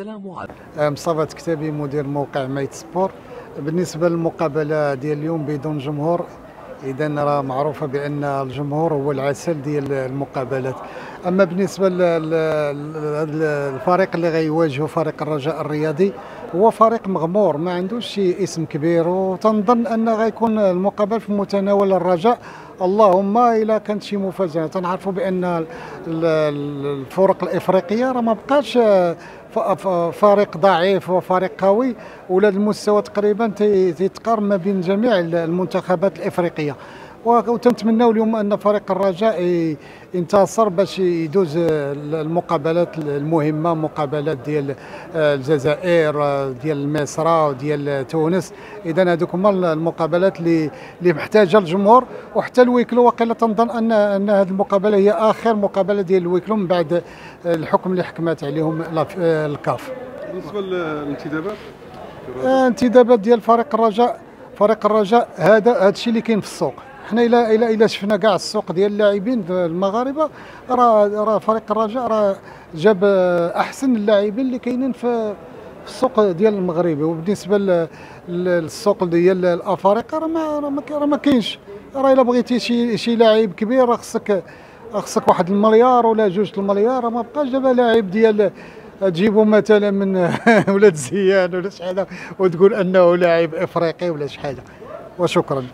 السلام عليكم. مصطفى كتابي مدير موقع مايت سبور. بالنسبه للمقابله ديال اليوم بدون جمهور، اذا راه معروفه بان الجمهور هو العسل ديال المقابلات. اما بالنسبه للفريق اللي غيواجهه فريق الرجاء الرياضي، هو فريق مغمور ما عندوش شي اسم كبير، وتنظن ان غيكون المقابل في متناول الرجاء. اللهم الا كانت شي مفاجاه. تنعرفوا بان الفرق الافريقيه راه ما بقاش فريق ضعيف وفريق قوي، ولا المستوى تقريبا تيتقارن ما بين جميع المنتخبات الافريقيه. وتنتمناو اليوم ان فريق الرجاء ينتصر باش يدوز المقابلات المهمه، مقابلات ديال الجزائر، ديال مصر وديال تونس. اذا هذوك هما المقابلات اللي محتاجه الجمهور، وحتى الويكلو وقيلا تنظن ان هذه المقابله هي اخر مقابله ديال الويكلو من بعد الحكم اللي حكمت عليهم الكاف. بالنسبه للانتدابات، انتدابات ديال فريق الرجاء هذا الشيء اللي كاين في السوق. حنا الى شفنا كاع السوق ديال اللاعبين المغاربه، راه فريق الرجاء راه جاب احسن اللاعبين اللي كاينين في السوق ديال المغربي. وبالنسبه للسوق ديال الافارقه راه ما كاينش. راه الا بغيتي شي لاعب كبير راه خصك واحد المليار ولا جوج المليار. ما بقاش دابا لاعب ديال تجيبوا مثلا من ولاد زيان ولا شي حاجه وتقول انه لاعب افريقي ولا شي حاجه. وشكرا.